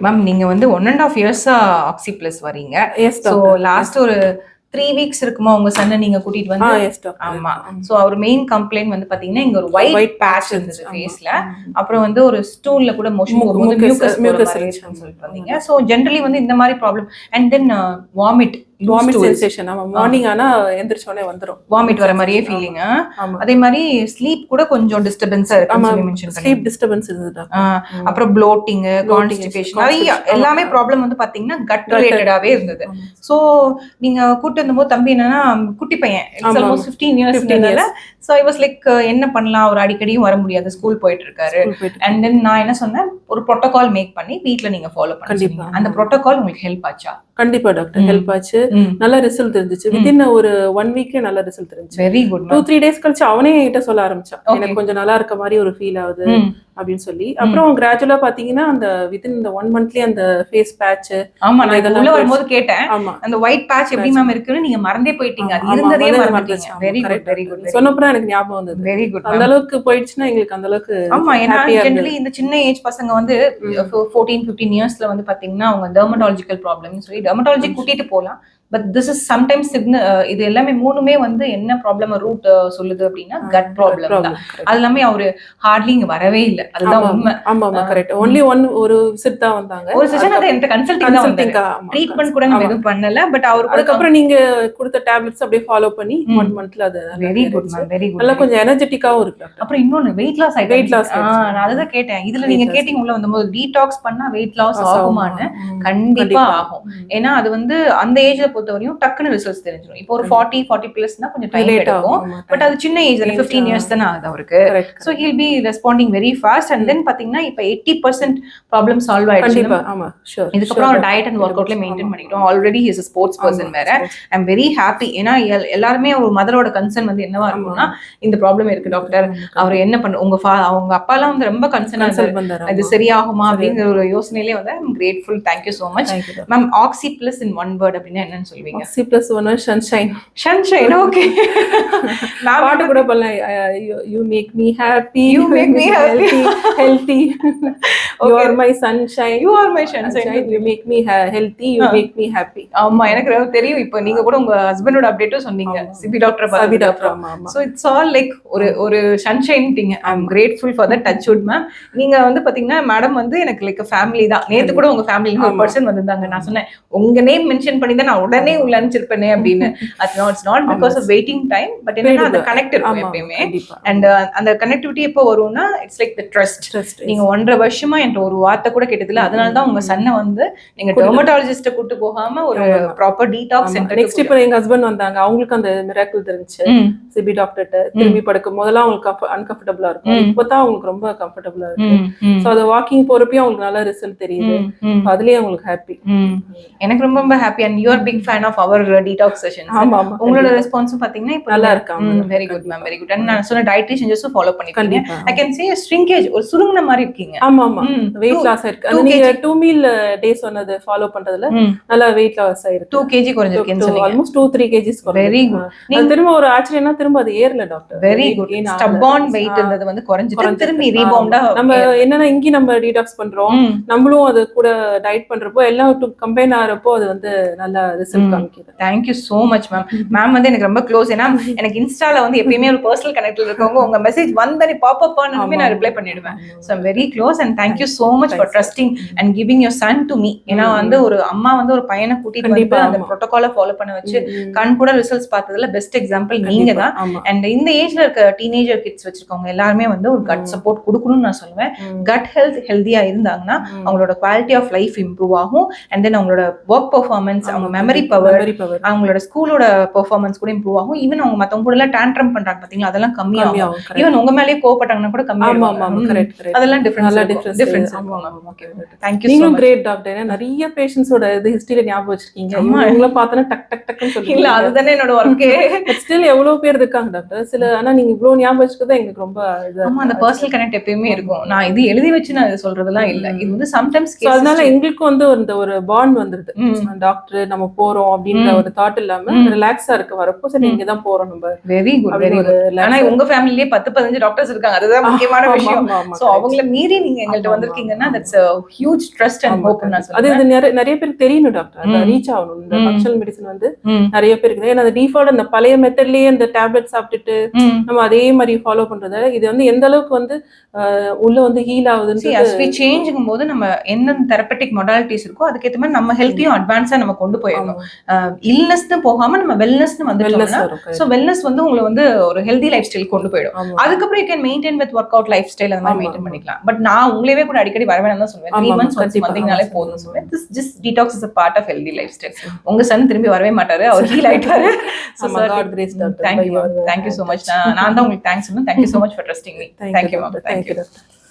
Ma'am நீங்க வந்து 1.5 இயர்ஸா ஆக்ஸி பிளஸ் வரீங்க. Yes so doctor. லாஸ்ட் ஒரு 3 வீக்ஸ் இருக்குமா உங்க சன்ன நீங்க கூட்டிட்டு வந்து? Yes doctor. ஆமா. ஸோ அவர் மெயின் கம்ப்ளைண்ட் வந்து பாத்தீங்கன்னா இங்க ஒரு ஒயிட் பேட்ச் இருந்துச்சு ஃபேஸ்ல. அப்புறம் வந்து ஒரு ஸ்டூல்ல கூட மோஷன் போகும்போது மியூக்கஸ் இருக்குன்னு சொல்லிட்டு வந்தீங்க. ஸோ ஜென்ரலி வந்து இந்த மாதிரி problem and then vomit sensation. ஆமா, மார்னிங் ஆனா எந்திரிச்ச உடனே வந்துரும் வாமிட் வர மாதிரியே ஃபீலிங். அதே மாதிரி ஸ்லீப் கூட கொஞ்சம் டிஸ்டர்பன்ஸா இருக்கு சொல்லி மென்ஷன் பண்ணி. ஸ்லீப் டிஸ்டர்பன்ஸ் இருந்தது. அப்புறம் ப்ளோட்டிங், கான்ஸ்டிபேஷன் நிறைய எல்லாமே ப்ராப்ளம் வந்து பாத்தீங்கன்னா கட் ரிலேட்டடாவே இருந்தது. சோ நீங்க கூட்டு வந்தபோது தம்பி என்னன்னா குட்டி பையன், it's almost 15 years. So I was like என்ன பண்ணலாம், ஒரு அடிக்கடியும் வர முடியாது, ஸ்கூல் போயிட்டு இருக்காரு. அண்ட் தென் நான் என்ன சொன்னேன், ஒரு புரோட்டோகால் மேக் பண்ணி வீட்ல நீங்க ஃபாலோ பண்ணுங்க. அந்த புரோட்டோகால் உங்களுக்கு ஹெல்ப் ஆச்சா? கண்டிப்பா டாக்டர், ஹெல்ப் ஆச்சு. நல்ல ரிசல்ட் இருந்துச்சு. வித்தின் ஒரு 1 வீக்ல நல்ல ரிசல்ட் இருந்துச்சு. Very good. 2-3 டேஸ் கழிச்சு அவனே என்கிட்ட சொல்ல ஆரம்பிச்சான், எனக்கு கொஞ்சம் நல்லா இருக்க மாதிரி ஒரு ஃபீல் ஆகுது அப்படின்னு சொல்லி. அப்புறம் கிராஜுவலா பாத்தீங்கன்னா அந்த வித்தின் இந்த 1 மந்த்லயே அந்த ஃபேஸ் பேட்ச். ஆமா, நான் இதெல்லாம் வரும்போது கேட்டேன், அந்த ஒயிட் பேட்ச் எப்படி மேம் இருக்குன்னு. நீங்க மறந்தே போயிட்டீங்க, அது இருந்ததே மறந்துட்டீங்க. Very good, very good. சொன்னப்பறம் எனக்கு ஞாபகம் வந்தது. Very good. அந்த அளவுக்கு போயிடுச்சுன்னா எங்களுக்கு அந்த அளவுக்கு. ஆமா, ஏன்னா ஜெனரலி இந்த சின்ன ஏஜ் பசங்க வந்து 14-15 இயர்ஸ்ல வந்து பாத்தீங்கன்னா அவங்க டெர்மடாலஜிக்கல் ப்ராப்ளம்னு சொல்லி டெர்மடாலஜி கூட்டிட்டு போலாம். பட் திஸ் இஸ் சம்டைம்ஸ் இது எல்லாமே மூணுமே வந்து என்ன ப்ராப்ளம் ரூட் சொல்லுது அப்படின்னா கட் ப்ராப்ளம் தான். அது எல்லாமே அவரு ஹார்ட்லி இங்க வரவே இல்லை, அதுதான் உண்மை. ஆமா கரெக்ட். ஒன்லி ஒரு விசிட் தான் வந்தாங்க, ஒரு செஷன். அது என்கிட்ட கன்சல்டிங் தான் வந்தாங்க, ட்ரீட்மெண்ட் கூட நம்ம எதுவும் பண்ணல. பட் அவரு அதுக்கப்புறம் நீங்க கொடுத்த டேப்லெட்ஸ் அப்படியே ஃபாலோ பண்ணி 1 மந்த்ல அது very good ma'am, very good. நல்லா கொஞ்சம் எனர்ஜெட்டிக்காவும் இருக்கு. அப்புறம் இன்னொன்னு வெயிட் லாஸ் ஆயிடுச்சு. வெயிட் லாஸ் நான் அதுதான் கேட்டேன். இதுல நீங்க கேட்டீங்க உள்ள வந்தபோது டீடாக்ஸ் பண்ணா வெயிட் லாஸ் ஆகுமான்னு. கண்டிப்பா ஆகும். ஏன்னா அது வந்து அந்த ஏஜ்ல பொறுத்தவரையும் டக்குன்னு ரிசல்ட்ஸ் தெரிஞ்சிடும். இப்போ ஒரு 40 பிளஸ்னா கொஞ்சம் டைம் எடுக்கும். பட் அது சின்ன ஏஜ், 15 இயர்ஸ் தானே ஆகுது அவருக்கு. So he'll be responding very fast. And then பாத்தீங்கன்னா இப்போ 80% ப்ராப்ளம் சால்வ் ஆயிடுச்சு. இதுக்கப்புறம் டயட் அண்ட் ஒர்க் அவுட்ல மெயின்டைன் பண்ணிட்டோம். Already he is a sports person வேற. ஐ அம் வெரி ஹாப்பி. ஏன்னா எல்லாருமே ஒரு மதரோட கன்சர்ன் வந்து என்னவா இருக்கும்னா, இந்த ப்ராப்ளம் இருக்கு டாக்டர், அவர் என்ன பண்ண அவங்க அப்பா எல்லாம் வந்து ரொம்ப கன்சர்னா இருந்தாரு, இது சரியாகுமா அப்படிங்கிற ஒரு யோசனையிலே வந்து I'm grateful. Thank you so much ma'am. Oxy Plus in one word அப்படின்னா என்னன்னு சொல்வீங்க? Oxy Plus one sunshine. Sunshine, okay. நான் பாட்டு கூட பண்ணல, you make me happy, you make me healthy, you are my sunshine, you are my sunshine, you make me healthy, you make me happy. ஆமா, எனக்கு ரொம்ப தெரியும். இப்போ நீங்க கூட உங்க ஹஸ்பண்டோட அப்டேட்டும் சொன்னீங்க, சிபி டாக்டர் சிபி doctor. So it's all like ஒரு sunshine thing. I am grateful for that. Touch wood ma'am. நீங்க வந்து பாத்தீங்கன்னா மேடம் வந்து எனக்கு லைக் ஃபேமிலி தான். நேத்து கூட உங்க ஃபேமிலில ஒரு பர்சன் வந்திருந்தாங்க. நான் சொன்னேன் உங்க நேம் மென்ஷன் பண்ணி தான் நான் உடனே உள்ள அனுப்பிச்சிருப்பேனே அப்படின்னு. It's not because of waiting time, but என்னன்னா அந்த கனெக்ட் இருக்கும் எப்பயுமே. அண்ட் அந்த கனெக்டிவிட்டி எப்போ வரும்னா இட்ஸ் லைக் தி ட்ரஸ்ட். நீங்க 1.5 வருஷமா என்கிட்ட ஒரு வார்த்தை கூட கேட்டதில்ல. அதனால தான் உங்க சன்னை வந்து நீங்க டெர்மடாலஜிஸ்ட கூட்டு போகாம ஒரு ப்ராப்பர் டீடாக்ஸ் சென்டர். நெக்ஸ்ட் இப்போ எங்க ஹஸ்பண்ட் வந்தாங்க, அவங்களுக்கு அந்த மிராக்கிள் தெரிஞ்சு சிபி டாக்டர்ட்ட திரும்பி படுக்கும் போதெல்லாம் அவங்களுக்கு அன்கம்ஃபர்டபுளா இருக்கும். இப்பதான் அவங்களுக்கு ரொம்ப கம்ஃபர்டபுளா இருக்கு. சோ அது வாக்கிங் போறப்பயும் அவங்களுக்கு நல்ல ரிசல்ட் தெரியுது. அதுலயே அவங்களுக்கு ஹாப்பி. எனக்கு ரொம்ப ரொம்ப happy. And you are big fan of our detox sessions. உங்களோட ரெஸ்பான்ஸும் பாத்தீங்கன்னா இப்போ நல்லா இருக்காங்க. Very good ma'am, very good. அண்ட் நான் சொன்ன டயட்ரி சேஞ்சஸும் ஃபாலோ பண்ணிருக்கீங்க. ஐ கேன் சே ஷ்ரிங்கேஜ், ஒரு சுருங்கின மாதிரி இருக்கீங்க. ஆமா வெயிட் லாஸ் ஆயிருக்கு. அது நீங்க 2 மீல் டே சொன்னது ஃபாலோ பண்றதுல நல்லா வெயிட் லாஸ் ஆயிருக்கு. 2 kg குறைஞ்சிருக்கேன்னு சொன்னீங்க. Almost 2-3 kg. Very good. நீங்க திரும்ப ஒரு ஆச்சரியம்னா திரும்ப அது ஏறல டாக்டர். Very good. ஸ்டப்பான் வெயிட் இருந்தது வந்து குறைஞ்சிட்டு திரும்பி ரீபவுண்டா. நம்ம என்னன்னா இங்க நம்ம டீடாக்ஸ் பண்றோம், நம்மளும் அது கூட டயட் பண்றப்போ எல்லாம் கம்பைன் ஆறப்போ அது வந்து நல்ல ரிசல்ட் காமிக்குது. Thank you so much ma'am. Ma'am வந்து எனக்கு ரொம்ப க்ளோஸ். ஏன்னா எனக்கு இன்ஸ்டால வந்து எப்பயுமே ஒரு பர்சனல் கனெக்ட்ல இருக்கவங்க உங்க மெசேஜ் வந்தனே பாப் அப் ஆனதுமே நான் ரிப்ளை பண்ணிடுவேன். So I'm very close and thank you so much for trusting and giving your son to me. ஏன்னா வந்து ஒரு அம்மா வந்து ஒரு பையனை கூட்டிட்டு வந்து அந்த புரோட்டோகாலை ஃபாலோ பண்ண வச்சு கண் கூட ரிசல்ட்ஸ் பார்த்ததுல பெஸ்ட் எக்ஸாம்பிள் நீங்க தான். அண்ட் இந்த ஏஜ்ல இருக்க டீனேஜர் கிட்ஸ் வச்சிருக்கவங்க எல்லாருமே வந்து ஒரு கட் சப்போர்ட் கொடுக்கணும்னு நான் சொல்லுவேன். கட் ஹெல்த் ஹெல்தியா இருந்தாங்கன்னா அவங்களோட குவாலிட்டி ஆஃப் லைஃப் இம்ப்ரூவ் ஆகும். அண்ட் தென் அவங்களோட ஒர்க் பெர்ஃபார்மன்ஸ், அவங்க மெமரி பவர், அவங்களோட ஸ்கூலோட பெர்ஃபார்மன்ஸ் கூட இம்ப்ரூவ் ஆகும். ஈவன் அவங்க மத்தவங்க கூட எல்லாம் டேண்ட்ரம் பண்றாங்க பாத்தீங்களா, அதெல்லாம் கம்மியாகும். ஈவன் உங்க மேலேயே கோவப்பட்டாங்கன்னா கூட கம்மியாகும். அதெல்லாம் difference. Thank you so much. நீங்களும் கிரேட் டாக்டர். நிறைய பேஷண்ட்ஸோட இது ஹிஸ்டரியில ஞாபகம் வச்சிருக்கீங்க. இவங்கள பார்த்தா டக் டக் டக்னு சொல்லுங்க. இல்ல அதுதானே என்னோட வர்க்கே. ஸ்டில் எவ்வளவு பேர் இருக்காங்க டாக்டர் சில. ஆனா நீங்க இவ்வளவு ஞாபகம் வச்சுக்கிறது எங்களுக்கு ரொம்ப இது. ஆமா, அந்த பர்சனல் கனெக்ட் எப்பயுமே இருக்கும். நான் இது எழுதி வச்சு நான் இது சொல்றதெல்லாம் இல்ல. இது வந்து சம்டைம்ஸ் அதனால எங்களுக்கு வந்து ஒரு பாண்ட் வந்துருது. டாக்டர் நம்ம போறோம் போறோம் அப்படின்ற ஒரு தாட் இல்லாம ரிலாக்ஸா இருக்க வரப்போ சரி இங்க தான் போறோம் நம்ம. Very good very good. ஆனா உங்க ஃபேமிலியே 10-15 டாக்டர்ஸ் இருக்காங்க, அதுதான் முக்கியமான விஷயம். சோ அவங்கள மீறி நீங்க எங்கள்ட்ட வந்திருக்கீங்கன்னா that's a huge trust and hope ன்னு நான் அது சொல்றேன். நிறைய பேருக்கு தெரியணும் டாக்டர், அது ரீச் ஆகணும். இந்த ஃபங்க்ஷனல் மெடிசன் வந்து நிறைய பேருக்கு, ஏன்னா அந்த டிஃபால்ட் அந்த பழைய மெத்தட்லயே அந்த டேப்லெட் சாப்பிட்டுட்டு நம்ம அதே மாதிரி ஃபாலோ பண்றத இது வந்து எந்த அளவுக்கு வந்து உள்ள வந்து ஹீல் ஆகுதுன்னு as we changeங்கும் போது நம்ம என்ன தெரபெட்டிக் மொடாலிட்டிஸ் இருக்கோ அதுக்கேத்த மாதிரி நம்ம ஹெல்த்தையும் அட்வான்ஸா நம்ம கொண்டு போயிடணும். இல்னஸ்னு போகாம நம்ம வெல்னஸ்னு வந்துட்டோம்னா சோ வெல்னஸ் வந்து உங்களை வந்து ஒரு ஹெல்தி லைஃப் ஸ்டைல் கொண்டு போயிடும். அதுக்கப்புறம் you can maintain with work out life style அந்த மாதிரி மெயின்டைன் பண்ணிக்கலாம். பட் நான் உங்களவே கூட அடிக்கடி வரவேன்னு தான் சொல்லுவேன். 3 months once வந்தீங்கனாலே போதும் சொல்லுவேன். This just detox is a part of healthy lifestyle. உங்க சன் திரும்பி வரவே மாட்டாரு, அவர் ஹீல் ஆயிட்டாரு. So God grace doctor. Thank you so much. நான் தான் உங்களுக்கு தேங்க்ஸ் சொல்லணும். Thank you so much for trusting me. Thank you ma'am. Thank you.